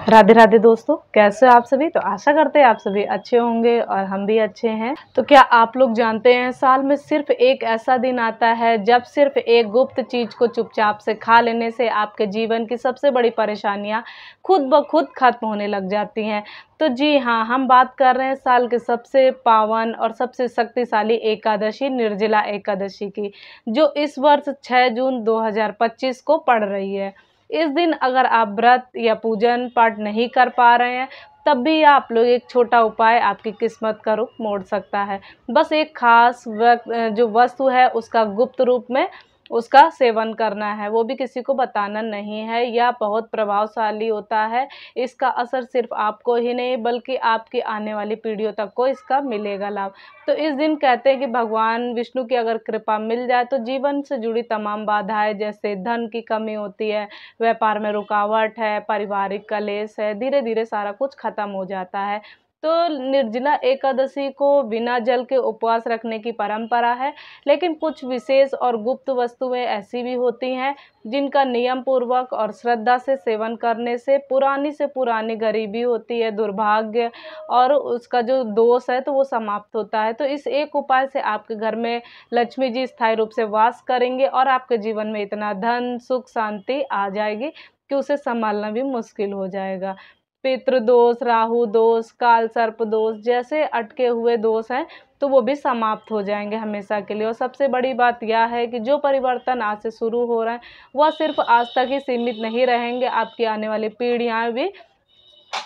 राधे राधे दोस्तों, कैसे हो आप सभी। तो आशा करते हैं आप सभी अच्छे होंगे और हम भी अच्छे हैं। तो क्या आप लोग जानते हैं, साल में सिर्फ एक ऐसा दिन आता है जब सिर्फ एक गुप्त चीज को चुपचाप से खा लेने से आपके जीवन की सबसे बड़ी परेशानियां खुद ब खुद खत्म होने लग जाती हैं। तो जी हाँ, हम बात कर रहे हैं साल के सबसे पावन और सबसे शक्तिशाली एकादशी, निर्जला एकादशी की, जो इस वर्ष 6 जून 2025 को पड़ रही है। इस दिन अगर आप व्रत या पूजन पाठ नहीं कर पा रहे हैं, तब भी आप लोग एक छोटा उपाय आपकी किस्मत का रुख मोड़ सकता है। बस एक खास जो वस्तु है उसका गुप्त रूप में उसका सेवन करना है, वो भी किसी को बताना नहीं है। यह बहुत प्रभावशाली होता है। इसका असर सिर्फ आपको ही नहीं बल्कि आपकी आने वाली पीढ़ियों तक को इसका मिलेगा लाभ। तो इस दिन कहते हैं कि भगवान विष्णु की अगर कृपा मिल जाए तो जीवन से जुड़ी तमाम बाधाएं, जैसे धन की कमी होती है, व्यापार में रुकावट है, पारिवारिक कलेश है, धीरे धीरे सारा कुछ खत्म हो जाता है। तो निर्जला एकादशी को बिना जल के उपवास रखने की परंपरा है, लेकिन कुछ विशेष और गुप्त वस्तुएं ऐसी भी होती हैं जिनका नियम पूर्वक और श्रद्धा से सेवन करने से पुरानी गरीबी होती है, दुर्भाग्य और उसका जो दोष है तो वो समाप्त होता है। तो इस एक उपाय से आपके घर में लक्ष्मी जी स्थायी रूप से वास करेंगे और आपके जीवन में इतना धन, सुख, शांति आ जाएगी कि उसे संभालना भी मुश्किल हो जाएगा। पितृदोष, राहु दोष, काल सर्प दोष जैसे अटके हुए दोष हैं तो वो भी समाप्त हो जाएंगे हमेशा के लिए। और सबसे बड़ी बात यह है कि जो परिवर्तन आज से शुरू हो रहे हैं वह सिर्फ आज तक ही सीमित नहीं रहेंगे, आपकी आने वाली पीढ़ियां भी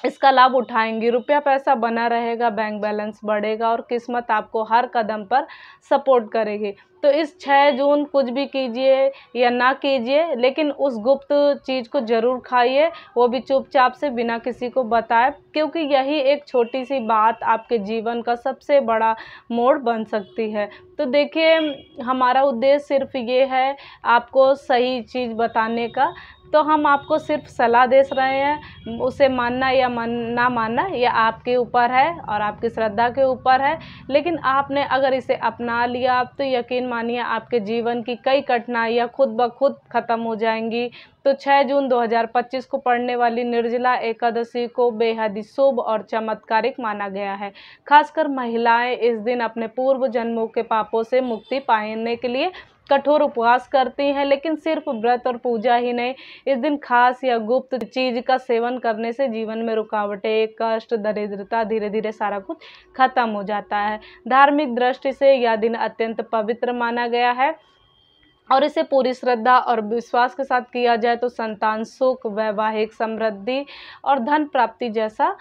इसका लाभ उठाएंगी। रुपया पैसा बना रहेगा, बैंक बैलेंस बढ़ेगा और किस्मत आपको हर कदम पर सपोर्ट करेगी। तो इस 6 जून कुछ भी कीजिए या ना कीजिए, लेकिन उस गुप्त चीज़ को ज़रूर खाइए, वो भी चुपचाप से बिना किसी को बताए, क्योंकि यही एक छोटी सी बात आपके जीवन का सबसे बड़ा मोड़ बन सकती है। तो देखिए, हमारा उद्देश्य सिर्फ ये है आपको सही चीज़ बताने का। तो हम आपको सिर्फ सलाह दे रहे हैं, उसे मानना या ना मानना यह आपके ऊपर है और आपकी श्रद्धा के ऊपर है। लेकिन आपने अगर इसे अपना लिया तो यकीन मानिए आपके जीवन की कई कठिनाइयाँ खुद ब खुद ख़त्म हो जाएंगी। तो 6 जून 2025 को पड़ने वाली निर्जला एकादशी को बेहद ही शुभ और चमत्कारिक माना गया है। खासकर महिलाएं इस दिन अपने पूर्व जन्मों के पापों से मुक्ति पाने के लिए कठोर उपवास करती हैं। लेकिन सिर्फ व्रत और पूजा ही नहीं, इस दिन खास या गुप्त चीज का सेवन करने से जीवन में रुकावटें, कष्ट, दरिद्रता धीरे धीरे सारा कुछ खत्म हो जाता है। धार्मिक दृष्टि से यह दिन अत्यंत पवित्र माना गया है और इसे पूरी श्रद्धा और विश्वास के साथ किया जाए तो संतान सुख, वैवाहिक समृद्धि और धन प्राप्ति जैसा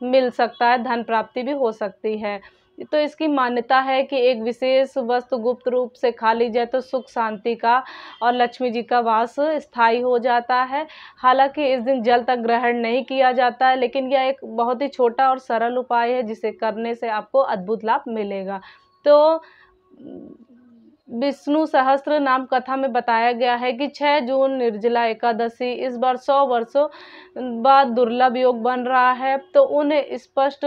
मिल सकता है, धन प्राप्ति भी हो सकती है। तो इसकी मान्यता है कि एक विशेष वस्तु गुप्त रूप से खा ली जाए तो सुख, शांति का और लक्ष्मी जी का वास स्थायी हो जाता है। हालांकि इस दिन जल तक ग्रहण नहीं किया जाता है, लेकिन यह एक बहुत ही छोटा और सरल उपाय है जिसे करने से आपको अद्भुत लाभ मिलेगा। तो विष्णु सहस्त्र नाम कथा में बताया गया है कि 6 जून निर्जला एकादशी इस बार 100 वर्षों बाद दुर्लभ योग बन रहा है। तो उन्हें स्पष्ट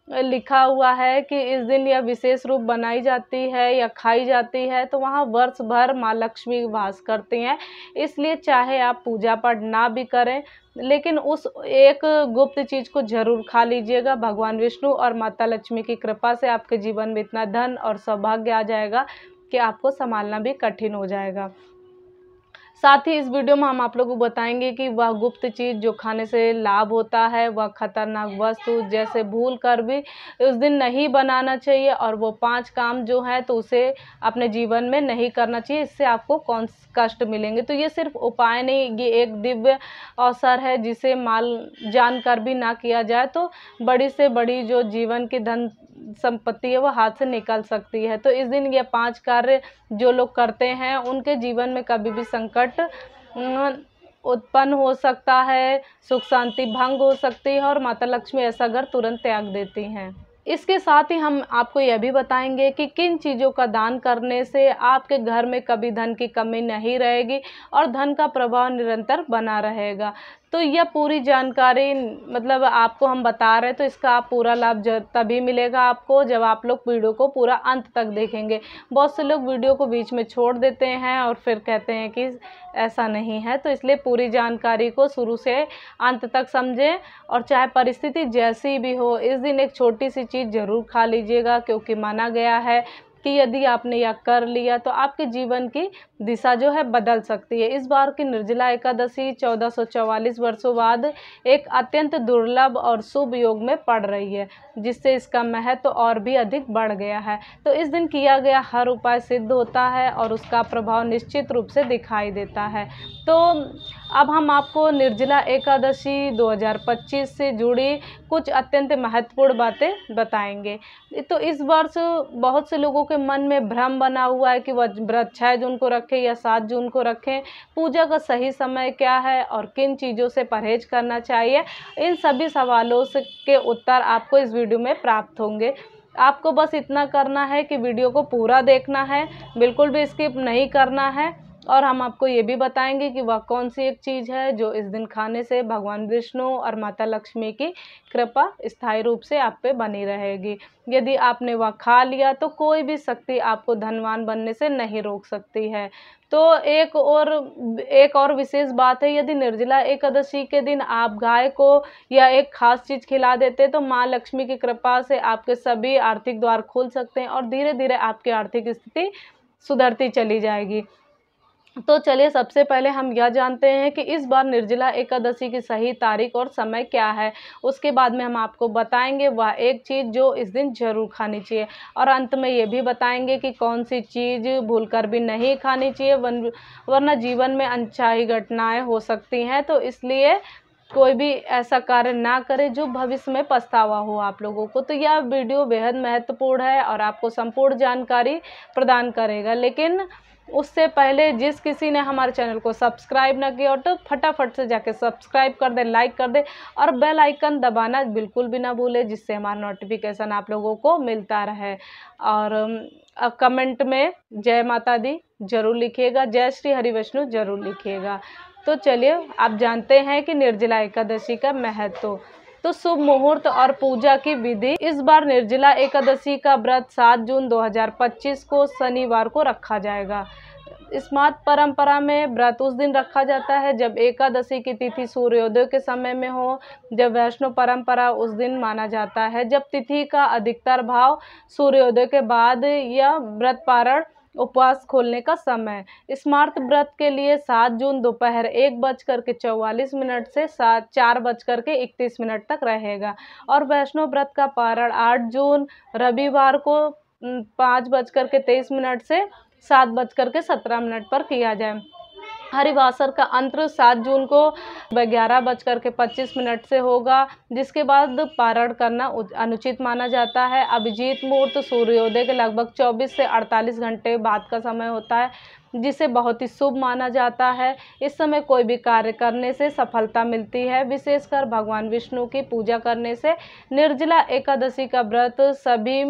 लिखा हुआ है कि इस दिन यह विशेष रूप बनाई जाती है या खाई जाती है तो वहाँ वर्ष भर माँ लक्ष्मी वास करती हैं। इसलिए चाहे आप पूजा पाठ ना भी करें, लेकिन उस एक गुप्त चीज़ को जरूर खा लीजिएगा। भगवान विष्णु और माता लक्ष्मी की कृपा से आपके जीवन में इतना धन और सौभाग्य आ जाएगा कि आपको संभालना भी कठिन हो जाएगा। साथ ही इस वीडियो में हम आप लोगों को बताएंगे कि वह गुप्त चीज़ जो खाने से लाभ होता है, वह खतरनाक वस्तु जैसे भूल कर भी उस दिन नहीं बनाना चाहिए और वो 5 काम जो है तो उसे अपने जीवन में नहीं करना चाहिए, इससे आपको कौन कष्ट मिलेंगे। तो ये सिर्फ उपाय नहीं, ये एक दिव्य अवसर है जिसे माल जान कर भी ना किया जाए तो बड़ी से बड़ी जो जीवन की धन संपत्ति है वो हाथ से निकल सकती है। तो इस दिन ये 5 कार्य जो लोग करते हैं उनके जीवन में कभी भी संकट उत्पन्न हो सकता है, सुख शांति भंग हो सकती है और माता लक्ष्मी ऐसा घर तुरंत त्याग देती हैं। इसके साथ ही हम आपको यह भी बताएंगे कि किन चीज़ों का दान करने से आपके घर में कभी धन की कमी नहीं रहेगी और धन का प्रभाव निरंतर बना रहेगा। तो तो यह पूरी जानकारी मतलब आपको हम बता रहे हैं, तो इसका आप पूरा लाभ तभी मिलेगा आपको जब आप लोग वीडियो को पूरा अंत तक देखेंगे। बहुत से लोग वीडियो को बीच में छोड़ देते हैं और फिर कहते हैं कि ऐसा नहीं है, तो इसलिए पूरी जानकारी को शुरू से अंत तक समझें। और चाहे परिस्थिति जैसी भी हो, इस दिन एक छोटी सी चीज़ ज़रूर खा लीजिएगा, क्योंकि माना गया है कि यदि आपने यह कर लिया तो आपके जीवन की दिशा जो है बदल सकती है। इस बार की निर्जला एकादशी 1444 वर्षों बाद एक अत्यंत दुर्लभ और शुभ योग में पड़ रही है, जिससे इसका महत्व और भी अधिक बढ़ गया है। तो इस दिन किया गया हर उपाय सिद्ध होता है और उसका प्रभाव निश्चित रूप से दिखाई देता है। तो अब हम आपको निर्जला एकादशी 2025 से जुड़ी कुछ अत्यंत महत्वपूर्ण बातें बताएंगे। तो इस वर्ष बहुत से लोगों के मन में भ्रम बना हुआ है कि वह व्रत 6 जून को रखें या 7 जून को रखें, पूजा का सही समय क्या है और किन चीज़ों से परहेज करना चाहिए। इन सभी सवालों के उत्तर आपको इस वीडियो में प्राप्त होंगे। आपको बस इतना करना है कि वीडियो को पूरा देखना है, बिल्कुल भी स्किप नहीं करना है। और हम आपको ये भी बताएंगे कि वह कौन सी एक चीज़ है जो इस दिन खाने से भगवान विष्णु और माता लक्ष्मी की कृपा स्थायी रूप से आप पे बनी रहेगी। यदि आपने वह खा लिया तो कोई भी शक्ति आपको धनवान बनने से नहीं रोक सकती है। तो एक और विशेष बात है, यदि निर्जला एकादशी के दिन आप गाय को या एक खास चीज़ खिला देते तो माँ लक्ष्मी की कृपा से आपके सभी आर्थिक द्वार खुल सकते हैं और धीरे धीरे आपकी आर्थिक स्थिति सुधरती चली जाएगी। तो चलिए सबसे पहले हम यह जानते हैं कि इस बार निर्जला एकादशी की सही तारीख और समय क्या है। उसके बाद में हम आपको बताएंगे वह एक चीज़ जो इस दिन जरूर खानी चाहिए, और अंत में ये भी बताएंगे कि कौन सी चीज़ भूलकर भी नहीं खानी चाहिए, वरना जीवन में अनचाही घटनाएं हो सकती हैं। तो इसलिए कोई भी ऐसा कार्य ना करे जो भविष्य में पछतावा हो आप लोगों को। तो यह वीडियो बेहद महत्वपूर्ण है और आपको संपूर्ण जानकारी प्रदान करेगा। लेकिन उससे पहले जिस किसी ने हमारे चैनल को सब्सक्राइब ना किया हो तो फटाफट से जाके सब्सक्राइब कर दे, लाइक कर दे और बेल आइकन दबाना बिल्कुल भी ना भूले, जिससे हमारा नोटिफिकेशन आप लोगों को मिलता रहे। और कमेंट में जय माता दी जरूर लिखिएगा, जय श्री हरि विष्णु जरूर लिखिएगा। तो चलिए आप जानते हैं कि निर्जला एकादशी का महत्व। तो शुभ मुहूर्त और पूजा की विधि। इस बार निर्जला एकादशी का व्रत 7 जून 2025 को शनिवार को रखा जाएगा। स्मार्त परंपरा में व्रत उस दिन रखा जाता है जब एकादशी की तिथि सूर्योदय के समय में हो। जब वैष्णव परंपरा उस दिन माना जाता है जब तिथि का अधिकतर भाव सूर्योदय के बाद या व्रत पारण उपवास खोलने का समय। स्मार्त व्रत के लिए 7 जून दोपहर 1:44 से 4:31 तक रहेगा और वैष्णव व्रत का पारण 8 जून रविवार को 5:23 से 7:17 पर किया जाए। हरिवासर का अंतर 7 जून को 11:25 से होगा, जिसके बाद पारण करना अनुचित माना जाता है। अभिजीत मुहूर्त सूर्योदय के लगभग 24 से 48 घंटे बाद का समय होता है, जिसे बहुत ही शुभ माना जाता है। इस समय कोई भी कार्य करने से सफलता मिलती है, विशेषकर भगवान विष्णु की पूजा करने से। निर्जला एकादशी का व्रत सभी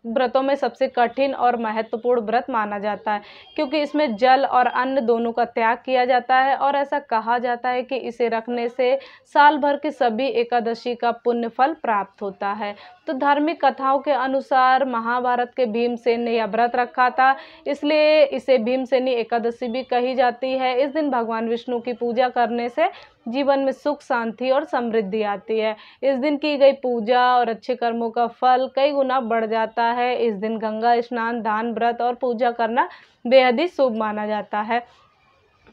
व्रतों में सबसे कठिन और महत्वपूर्ण व्रत माना जाता है, क्योंकि इसमें जल और अन्न दोनों का त्याग किया जाता है और ऐसा कहा जाता है कि इसे रखने से साल भर की सभी एकादशी का पुण्य फल प्राप्त होता है। तो धार्मिक कथाओं के अनुसार महाभारत के भीमसेन ने यह व्रत रखा था, इसलिए इसे भीमसेनी एकादशी भी कही जाती है। इस दिन भगवान विष्णु की पूजा करने से जीवन में सुख, शांति और समृद्धि आती है। इस दिन की गई पूजा और अच्छे कर्मों का फल कई गुना बढ़ जाता है। इस दिन गंगा स्नान, दान, व्रत और पूजा करना बेहद ही शुभ माना जाता है।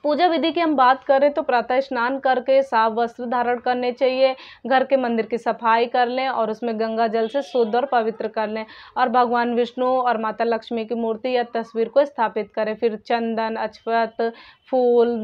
पूजा विधि की हम बात करें तो प्रातः स्नान करके साफ वस्त्र धारण करने चाहिए, घर के मंदिर की सफाई कर लें और उसमें गंगा जल से शुद्ध और पवित्र कर लें और भगवान विष्णु और माता लक्ष्मी की मूर्ति या तस्वीर को स्थापित करें। फिर चंदन, अक्षत, फूल,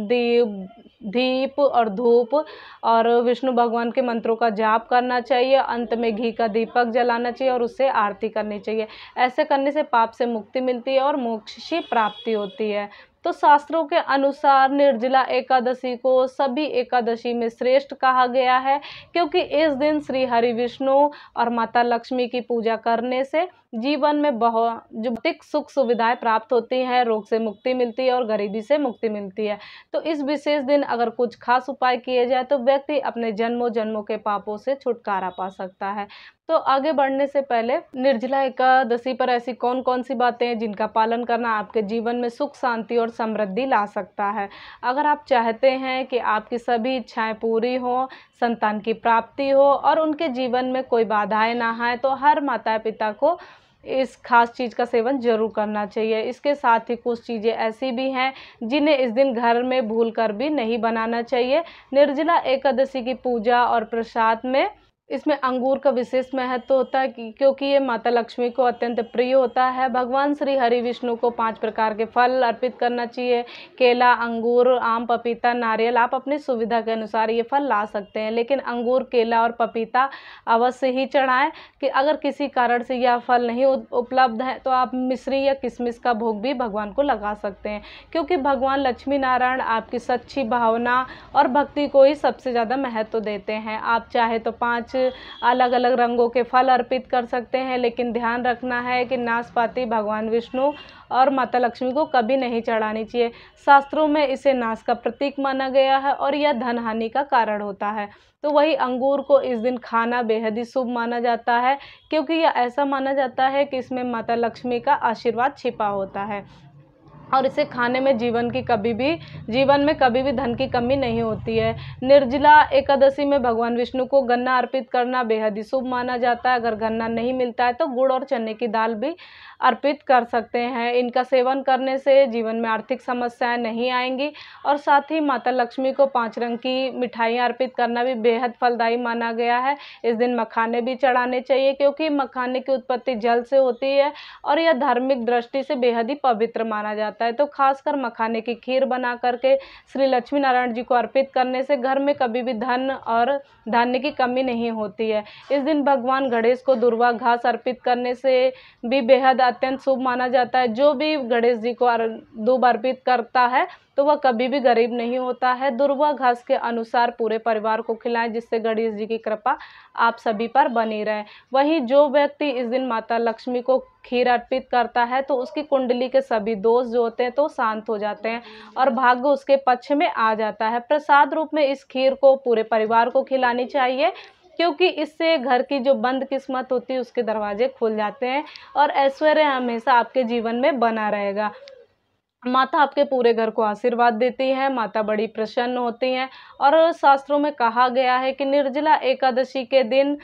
दीप और धूप और विष्णु भगवान के मंत्रों का जाप करना चाहिए। अंत में घी का दीपक जलाना चाहिए और उससे आरती करनी चाहिए। ऐसे करने से पाप से मुक्ति मिलती है और मोक्ष की प्राप्ति होती है। तो शास्त्रों के अनुसार निर्जला एकादशी को सभी एकादशी में श्रेष्ठ कहा गया है, क्योंकि इस दिन श्री हरि विष्णु और माता लक्ष्मी की पूजा करने से जीवन में बहुत जो भौतिक सुख सुविधाएं प्राप्त होती हैं, रोग से मुक्ति मिलती है और गरीबी से मुक्ति मिलती है। तो इस विशेष दिन अगर कुछ खास उपाय किए जाए तो व्यक्ति अपने जन्मों जन्मों के पापों से छुटकारा पा सकता है। तो आगे बढ़ने से पहले निर्जला एकादशी पर ऐसी कौन कौन सी बातें हैं जिनका पालन करना आपके जीवन में सुख शांति और समृद्धि ला सकता है। अगर आप चाहते हैं कि आपकी सभी इच्छाएं पूरी हो, संतान की प्राप्ति हो और उनके जीवन में कोई बाधाएं ना आए, तो हर माता पिता को इस खास चीज़ का सेवन जरूर करना चाहिए। इसके साथ ही कुछ चीज़ें ऐसी भी हैं जिन्हें इस दिन घर में भूल कर भी नहीं बनाना चाहिए। निर्जला एकादशी की पूजा और प्रसाद में इसमें अंगूर का विशेष महत्व होता है क्योंकि ये माता लक्ष्मी को अत्यंत प्रिय होता है। भगवान श्री हरि विष्णु को 5 प्रकार के फल अर्पित करना चाहिए। केला, अंगूर, आम, पपीता, नारियल। आप अपनी सुविधा के अनुसार ये फल ला सकते हैं, लेकिन अंगूर, केला और पपीता अवश्य ही चढ़ाएं। कि अगर किसी कारण से यह फल नहीं उपलब्ध है तो आप मिश्री या किशमिश का भोग भी भगवान को लगा सकते हैं, क्योंकि भगवान लक्ष्मी नारायण आपकी सच्ची भावना और भक्ति को ही सबसे ज़्यादा महत्व देते हैं। आप चाहे तो 5 अलग अलग रंगों के फल अर्पित कर सकते हैं, लेकिन ध्यान रखना है कि नाशपाती भगवान विष्णु और माता लक्ष्मी को कभी नहीं चढ़ानी चाहिए। शास्त्रों में इसे नाश का प्रतीक माना गया है और यह धन हानि का कारण होता है। तो वही अंगूर को इस दिन खाना बेहद ही शुभ माना जाता है, क्योंकि यह ऐसा माना जाता है कि इसमें माता लक्ष्मी का आशीर्वाद छिपा होता है और इसे खाने में जीवन में कभी भी धन की कमी नहीं होती है। निर्जला एकादशी में भगवान विष्णु को गन्ना अर्पित करना बेहद ही शुभ माना जाता है। अगर गन्ना नहीं मिलता है तो गुड़ और चने की दाल भी अर्पित कर सकते हैं। इनका सेवन करने से जीवन में आर्थिक समस्याएं नहीं आएंगी और साथ ही माता लक्ष्मी को 5 रंग की मिठाइयाँ अर्पित करना भी बेहद फलदायी माना गया है। इस दिन मखाने भी चढ़ाने चाहिए, क्योंकि मखाने की उत्पत्ति जल से होती है और यह धार्मिक दृष्टि से बेहद ही पवित्र माना जाता है। तो खासकर मखाने की खीर बना करके श्री लक्ष्मी नारायण जी को अर्पित करने से घर में कभी भी धन और धान्य की कमी नहीं होती है। इस दिन भगवान गणेश को दुर्वा घास अर्पित करने से भी बेहद अत्यंत शुभ माना जाता है। जो भी गणेश जी को दूब अर्पित करता है तो वह कभी भी गरीब नहीं होता है। दुर्वा घास के अनुसार पूरे परिवार को खिलाएं, जिससे गणेश जी की कृपा आप सभी पर बनी रहे। वहीं जो व्यक्ति इस दिन माता लक्ष्मी को खीर अर्पित करता है तो उसकी कुंडली के सभी दोष जो होते हैं तो शांत हो जाते हैं और भाग्य उसके पक्ष में आ जाता है। प्रसाद रूप में इस खीर को पूरे परिवार को खिलानी चाहिए, क्योंकि इससे घर की जो बंद किस्मत होती है उसके दरवाजे खुल जाते हैं और ऐश्वर्य हमेशा आपके जीवन में बना रहेगा। माता आपके पूरे घर को आशीर्वाद देती है। माता बड़ी प्रसन्न होती हैं और शास्त्रों में कहा गया है कि निर्जला एकादशी के दिन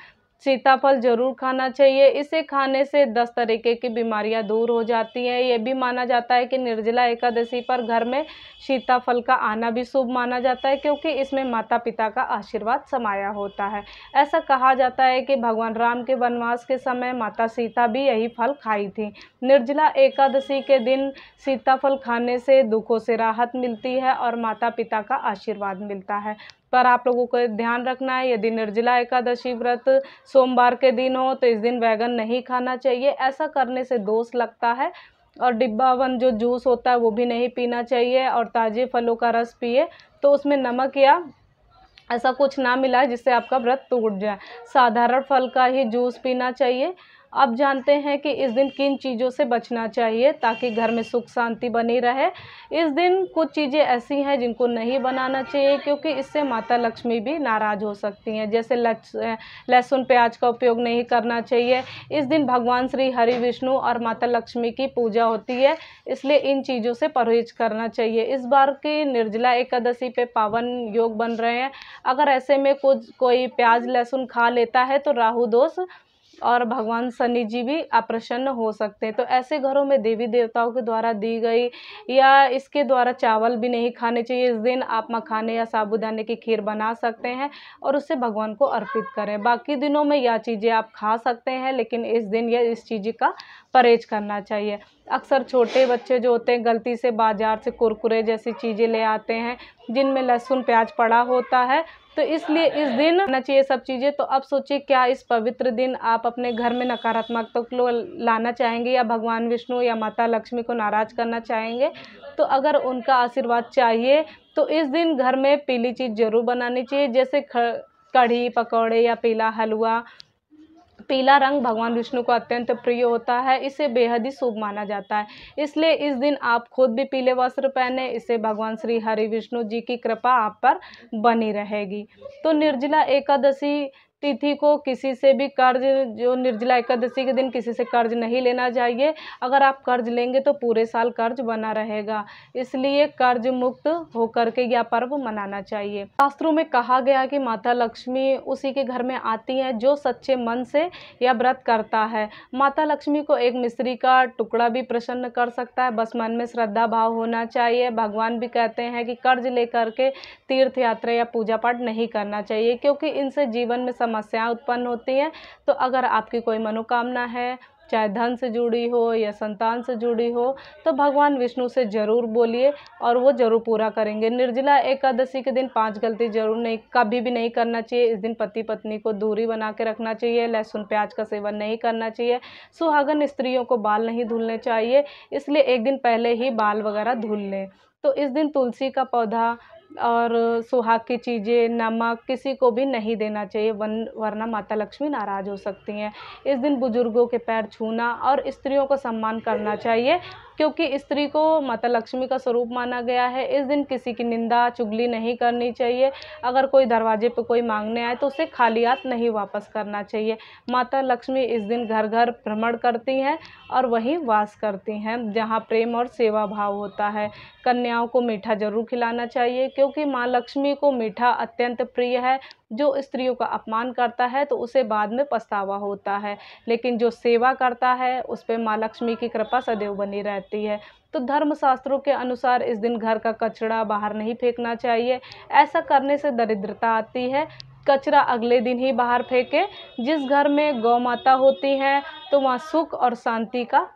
सीताफल जरूर खाना चाहिए। इसे खाने से 10 तरीके की बीमारियां दूर हो जाती हैं। ये भी माना जाता है कि निर्जला एकादशी पर घर में सीताफल का आना भी शुभ माना जाता है, क्योंकि इसमें माता पिता का आशीर्वाद समाया होता है। ऐसा कहा जाता है कि भगवान राम के वनवास के समय माता सीता भी यही फल खाई थी। निर्जला एकादशी के दिन सीताफल खाने से दुखों से राहत मिलती है और माता पिता का आशीर्वाद मिलता है। पर आप लोगों को ध्यान रखना है, यदि निर्जला एकादशी व्रत सोमवार के दिन हो तो इस दिन बैगन नहीं खाना चाहिए। ऐसा करने से दोष लगता है और डिब्बावन जो जूस होता है वो भी नहीं पीना चाहिए और ताज़े फलों का रस पिए तो उसमें नमक या ऐसा कुछ ना मिलाए जिससे आपका व्रत टूट जाए। साधारण फल का ही जूस पीना चाहिए। आप जानते हैं कि इस दिन किन चीज़ों से बचना चाहिए ताकि घर में सुख शांति बनी रहे। इस दिन कुछ चीज़ें ऐसी हैं जिनको नहीं बनाना चाहिए, क्योंकि इससे माता लक्ष्मी भी नाराज़ हो सकती हैं। जैसे लहसुन प्याज का उपयोग नहीं करना चाहिए। इस दिन भगवान श्री हरि विष्णु और माता लक्ष्मी की पूजा होती है, इसलिए इन चीज़ों से परहेज करना चाहिए। इस बार की निर्जला एकादशी पे पावन योग बन रहे हैं। अगर ऐसे में कोई प्याज लहसुन खा लेता है तो राहु दोष और भगवान शनि जी भी अप्रसन्न हो सकते हैं। तो ऐसे घरों में देवी देवताओं के द्वारा दी गई या इसके द्वारा चावल भी नहीं खाने चाहिए। इस दिन आप मखाने या साबूदाने की खीर बना सकते हैं और उससे भगवान को अर्पित करें। बाकी दिनों में यह चीज़ें आप खा सकते हैं, लेकिन इस दिन इस चीज़ का परहेज करना चाहिए। अक्सर छोटे बच्चे जो होते हैं गलती से बाज़ार से कुरकुरे जैसी चीज़ें ले आते हैं जिनमें लहसुन प्याज पड़ा होता है, तो इसलिए इस दिन खाना चाहिए सब चीज़ें। तो अब सोचिए, क्या इस पवित्र दिन आप अपने घर में नकारात्मकता को लाना चाहेंगे या भगवान विष्णु या माता लक्ष्मी को नाराज़ करना चाहेंगे? तो अगर उनका आशीर्वाद चाहिए तो इस दिन घर में पीली चीज़ ज़रूर बनानी चाहिए, जैसे कढ़ी, पकौड़े या पीला हलवा। पीला रंग भगवान विष्णु को अत्यंत प्रिय होता है, इसे बेहद ही शुभ माना जाता है। इसलिए इस दिन आप खुद भी पीले वस्त्र पहने, इससे भगवान श्री हरि विष्णु जी की कृपा आप पर बनी रहेगी। तो निर्जला एकादशी तिथि को किसी से भी कर्ज, जो निर्जला एकादशी के दिन किसी से कर्ज नहीं लेना चाहिए। अगर आप कर्ज लेंगे तो पूरे साल कर्ज बना रहेगा, इसलिए कर्ज मुक्त होकर के यह पर्व मनाना चाहिए। शास्त्रों में कहा गया कि माता लक्ष्मी उसी के घर में आती हैं जो सच्चे मन से यह व्रत करता है। माता लक्ष्मी को एक मिश्री का टुकड़ा भी प्रसन्न कर सकता है, बस मन में श्रद्धा भाव होना चाहिए। भगवान भी कहते हैं कि कर्ज लेकर के तीर्थ यात्रा या पूजा पाठ नहीं करना चाहिए, क्योंकि इनसे जीवन में समस्याएं उत्पन्न होती हैं। तो अगर आपकी कोई मनोकामना है, चाहे धन से जुड़ी हो या संतान से जुड़ी हो, तो भगवान विष्णु से ज़रूर बोलिए और वो ज़रूर पूरा करेंगे। निर्जला एकादशी के दिन 5 गलती ज़रूर नहीं, कभी भी नहीं करना चाहिए। इस दिन पति पत्नी को दूरी बना के रखना चाहिए, लहसुन प्याज का सेवन नहीं करना चाहिए, सुहागन स्त्रियों को बाल नहीं धुलने चाहिए, इसलिए एक दिन पहले ही बाल वगैरह धुल लें। तो इस दिन तुलसी का पौधा और सुहाग की चीज़ें, नमक किसी को भी नहीं देना चाहिए, वरना माता लक्ष्मी नाराज़ हो सकती हैं। इस दिन बुजुर्गों के पैर छूना और स्त्रियों को सम्मान करना चाहिए, क्योंकि स्त्री को माता लक्ष्मी का स्वरूप माना गया है। इस दिन किसी की निंदा चुगली नहीं करनी चाहिए। अगर कोई दरवाजे पे कोई मांगने आए तो उसे खाली हाथ नहीं वापस करना चाहिए। माता लक्ष्मी इस दिन घर घर भ्रमण करती हैं और वहीं वास करती हैं जहाँ प्रेम और सेवा भाव होता है। कन्याओं को मीठा जरूर खिलाना चाहिए, क्योंकि माँ लक्ष्मी को मीठा अत्यंत प्रिय है। जो स्त्रियों का अपमान करता है तो उसे बाद में पछतावा होता है, लेकिन जो सेवा करता है उस पर माँ लक्ष्मी की कृपा सदैव बनी रहती है। तो धर्मशास्त्रों के अनुसार इस दिन घर का कचरा बाहर नहीं फेंकना चाहिए, ऐसा करने से दरिद्रता आती है। कचरा अगले दिन ही बाहर फेंके। जिस घर में गौ माता होती हैं तो वहाँ सुख और शांति का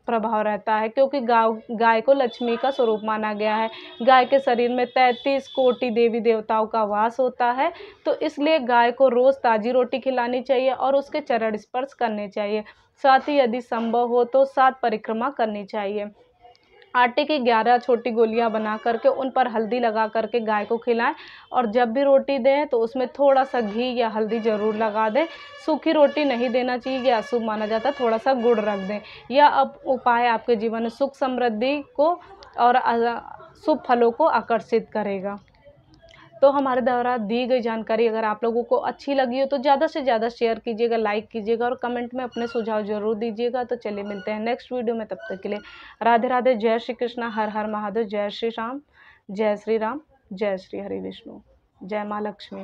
प्रभाव रहता है, क्योंकि गाय को लक्ष्मी का स्वरूप माना गया है। गाय के शरीर में 33 कोटि देवी देवताओं का वास होता है, तो इसलिए गाय को रोज़ ताज़ी रोटी खिलानी चाहिए और उसके चरण स्पर्श करने चाहिए। साथ ही यदि संभव हो तो 7 परिक्रमा करनी चाहिए। आटे की 11 छोटी गोलियां बना करके उन पर हल्दी लगा करके गाय को खिलाएं, और जब भी रोटी दें तो उसमें थोड़ा सा घी या हल्दी ज़रूर लगा दें। सूखी रोटी नहीं देना चाहिए, यह अशुभ माना जाता है, थोड़ा सा गुड़ रख दें। यह अब उपाय आपके जीवन में सुख समृद्धि को और शुभ फलों को आकर्षित करेगा। तो हमारे द्वारा दी गई जानकारी अगर आप लोगों को अच्छी लगी हो तो ज़्यादा से ज़्यादा शेयर कीजिएगा, लाइक कीजिएगा और कमेंट में अपने सुझाव जरूर दीजिएगा। तो चलिए मिलते हैं नेक्स्ट वीडियो में, तब तक के लिए राधे राधे, जय श्री कृष्णा, हर हर महादेव, जय श्री राम, जय श्री राम, जय श्री हरि विष्णु, जय माँ लक्ष्मी।